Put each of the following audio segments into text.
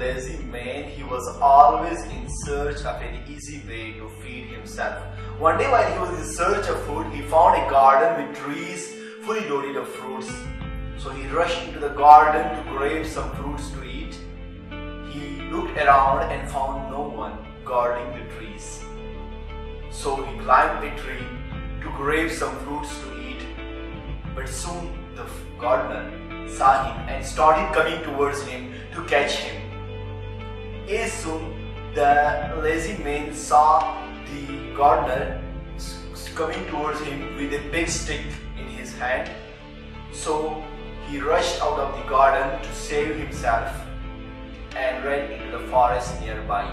lazy man, he was always in search of an easy way to feed himself. One day while he was in search of food, he found a garden with trees fully loaded of fruits. So he rushed into the garden to grab some fruits to eat. He looked around and found no one guarding the trees. So he climbed a tree to grab some fruits to eat. But soon the gardener saw him and started coming towards him to catch him. As soon the lazy man saw the gardener coming towards him with a big stick in his hand, so he rushed out of the garden to save himself and ran into the forest nearby.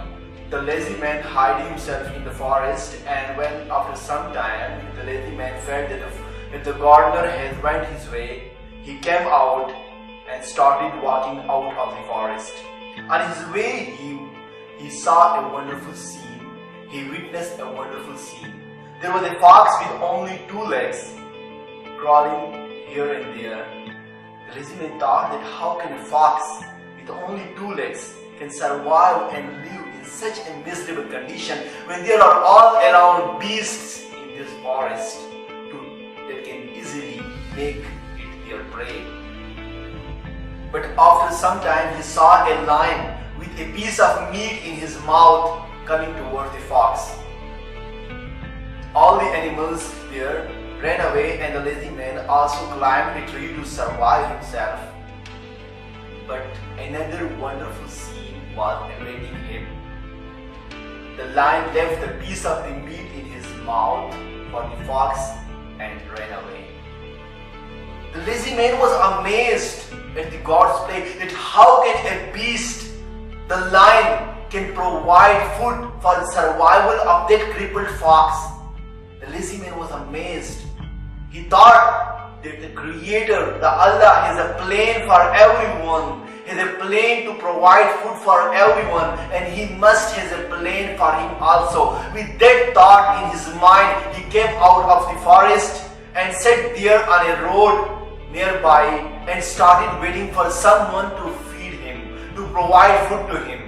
The lazy man hid himself in the forest, and when after some time the lazy man felt that the gardener had went his way, he came out and started walking out of the forest. On his way he saw a wonderful scene. He witnessed a wonderful scene. There was a fox with only 2 legs crawling here and there. The lazy man thought that how can a fox with only 2 legs can survive and live in such a miserable condition when there are all around beasts in this forest that can easily make it their prey. But after some time he saw a lion with a piece of meat in his mouth coming towards the fox. All the animals there ran away, and the lazy man also climbed a tree to survive himself. But another wonderful scene was awaiting him. The lion left the piece of the meat in his mouth for the fox and ran away. The lazy man was amazed at the God's play, that how can a beast, the lion, can provide food for the survival of that crippled fox. The lazy man was amazed. He thought that the Creator, the Allah, has a plan for everyone, has a plan to provide food for everyone, and He must has a plan for him also. With that thought in his mind, he came out of the forest and sat there on a road nearby and started waiting for someone to feed him, to provide food to him.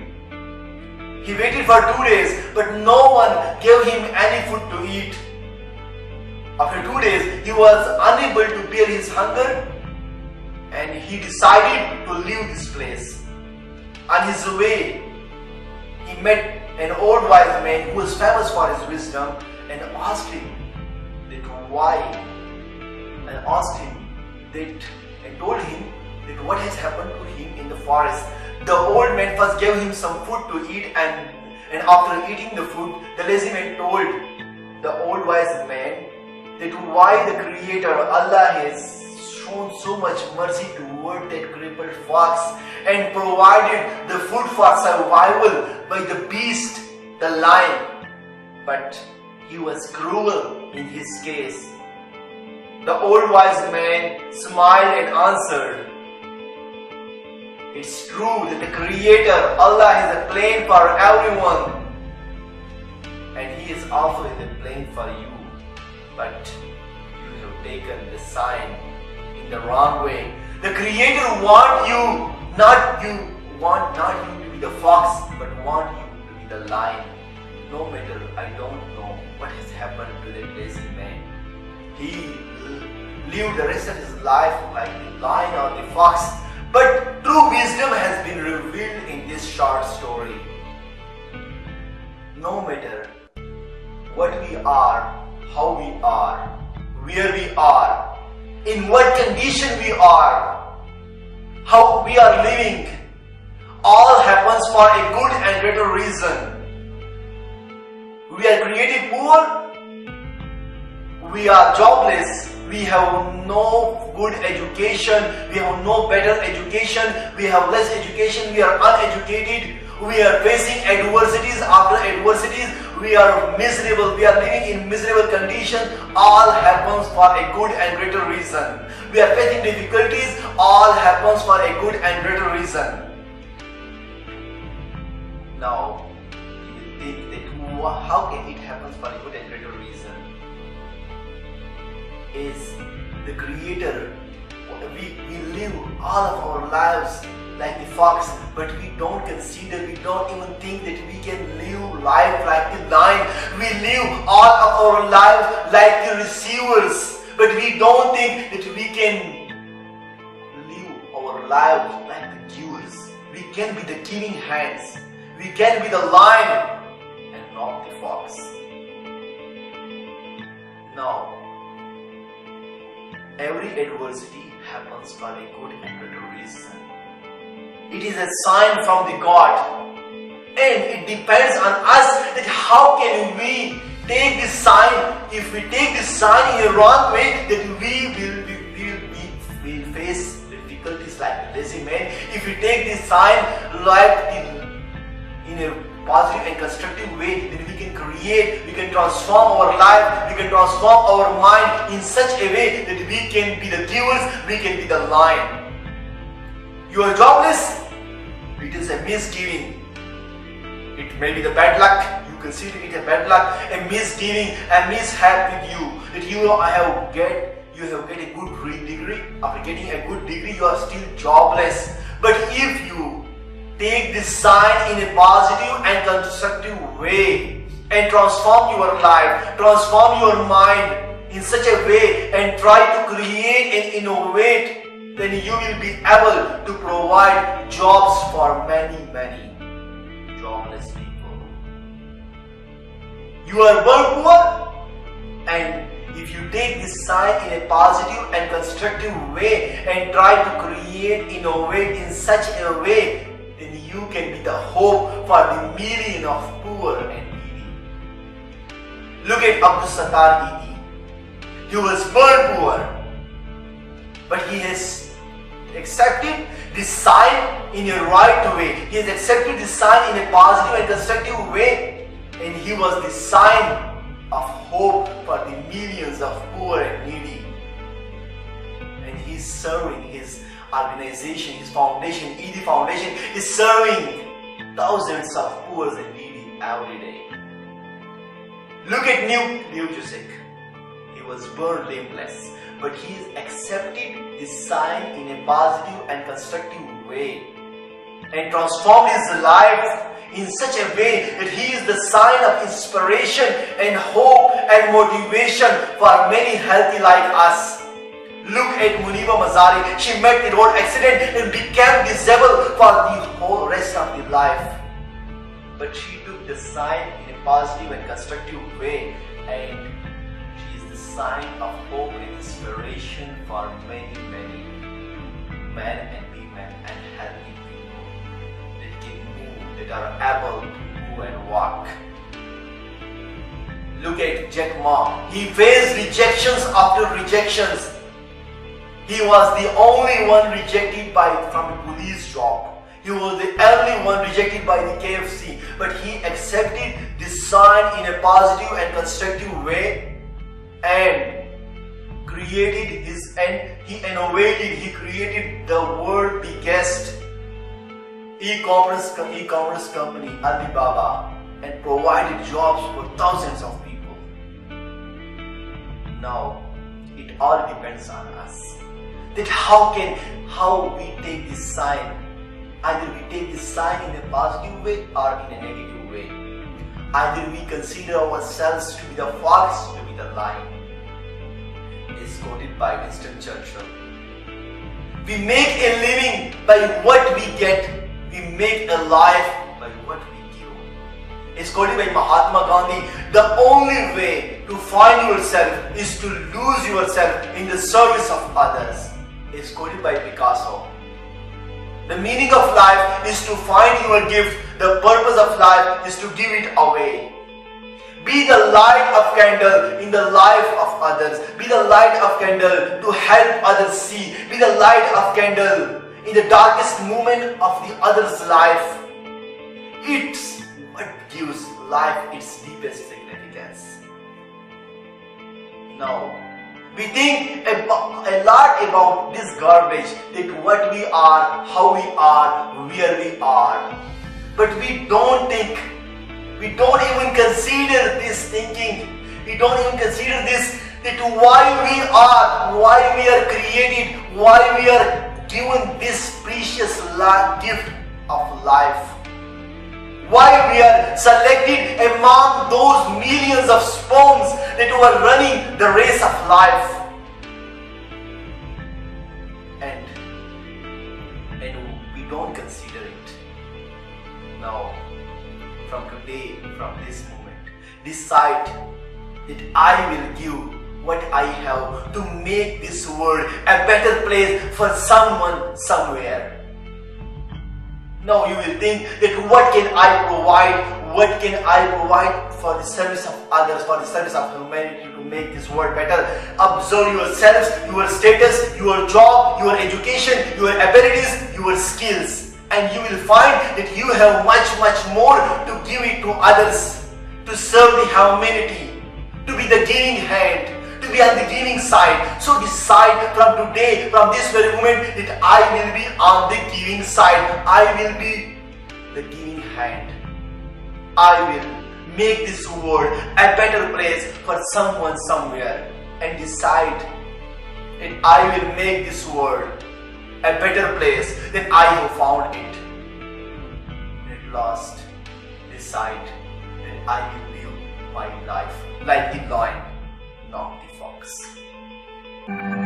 He waited for 2 days, but no one gave him any food to eat. After 2 days, he was unable to bear his hunger, and he decided to leave this place. On his way, he met an old wise man who was famous for his wisdom, and asked him that why, and asked him that, and told him that what has happened to him in the forest. The old man first gave him some food to eat, and after eating the food, the lazy man told the old wise man that why the Creator, Allah, has shown so much mercy toward that crippled fox and provided the food for survival by the beast, the lion. But he was cruel in his case. The old wise man smiled and answered, "It's true that the Creator, Allah, has a plan for everyone, and He is also has a plan for you. But you have taken the sign in the wrong way. The Creator want you to be the fox, but want you to be the lion." No matter, I don't know what has happened to that lazy man. He lived the rest of his life like the lion or the fox, but true wisdom has been revealed in this short story. No matter what we are, how we are, where we are, in what condition we are, how we are living, all happens for a good and greater reason. We are created poor, we are jobless, we have no good education, we have no better education, we have less education, we are uneducated, we are facing adversities after adversities, we are miserable, we are living in miserable condition. All happens for a good and greater reason. We are facing difficulties, all happens for a good and greater reason. Now, you think that how can it happen for a good and greater reason? Is the Creator, we live all of our lives like the fox, but we don't consider, we don't even think that we can live life like the lion. We live all of our lives like the receivers, but we don't think that we can live our lives like the givers. We can be the giving hands. We can be the lion and not the fox. Now, every adversity happens for a good and better reason. It is a sign from the God, and it depends on us that how can we take this sign. If we take this sign in a wrong way, then we will face difficulties like the lazy man. If we take this sign like in a positive and constructive way, then we can create, we can transform our life, we can transform our mind in such a way that we can be the givers, we can be the lion. You are jobless, it is a misgiving. It may be the bad luck, you consider it a bad luck, a misgiving, a mishap with you, that you have get a good degree. After getting a good degree, you are still jobless. But if you take this sign in a positive and constructive way and transform your life, transform your mind in such a way and try to create and innovate, then you will be able to provide jobs for many jobless people. You are born poor, and if you take this sign in a positive and constructive way and try to create, innovate in such a way, then you can be the hope for the million of poor and needy. Look at Abdul Sattar Idi. He was born poor, but he has accepted this sign in a right way. He has accepted this sign in a positive and constructive way, and he was the sign of hope for the millions of poor and needy. And he is serving his organization, his foundation, Idi Foundation, is serving thousands of poor and needy every day. Look at New Ishitiaq. He was born limbless, but he accepted this sign in a positive and constructive way and transformed his life in such a way that he is the sign of inspiration and hope and motivation for many healthy like us. Look at Muniba Mazari. She met the road accident and became disabled for the whole rest of the life. But she took the sign in a positive and constructive way, and she is the sign of hope and inspiration for many men and women and healthy people that can move, that are able to move and walk. Look at Jack Ma. He faced rejections after rejections. He was the only one rejected from a police job. He was the only one rejected by the KFC. But he accepted this sign in a positive and constructive way and created he innovated, he created the world's biggest e-commerce company, Alibaba, and provided jobs for thousands of people. Now, it all depends on us. That how we take this sign. Either we take this sign in a positive way or in a negative way. Either we consider ourselves to be the fox, to be the lion. It is quoted by Winston Churchill. We make a living by what we get. We make a life by what we give. It's quoted by Mahatma Gandhi. The only way to find yourself is to lose yourself in the service of others. It's quoted by Picasso. The meaning of life is to find your gift. The purpose of life is to give it away. Be the light of candle in the life of others. Be the light of candle to help others see. Be the light of candle in the darkest moment of the other's life. It's what gives life its deepest significance. Now, we think a lot about this garbage, that what we are, how we are, where we are. But we don't think, we don't even consider this thinking. We don't even consider this, that why we are created, why we are given this precious gift of life? Why we are selected among those millions of sperms that were running the race of life? And we don't consider it. Now, from today, from this moment, decide that I will give what I have to make this world a better place for someone somewhere. Now you will think that what can I provide? What can I provide for the service of others, for the service of humanity to make this world better? Observe yourselves, your status, your job, your education, your abilities, your skills. And you will find that you have much more to give it to others, to serve the humanity, to be the giving hand, to be on the giving side. So decide from today, from this very moment, that I will be on the giving side. I will be the giving hand. I will make this world a better place for someone somewhere. And decide that I will make this world a better place than I have found it. At last, decide that I will live my life like the lion, not the fox.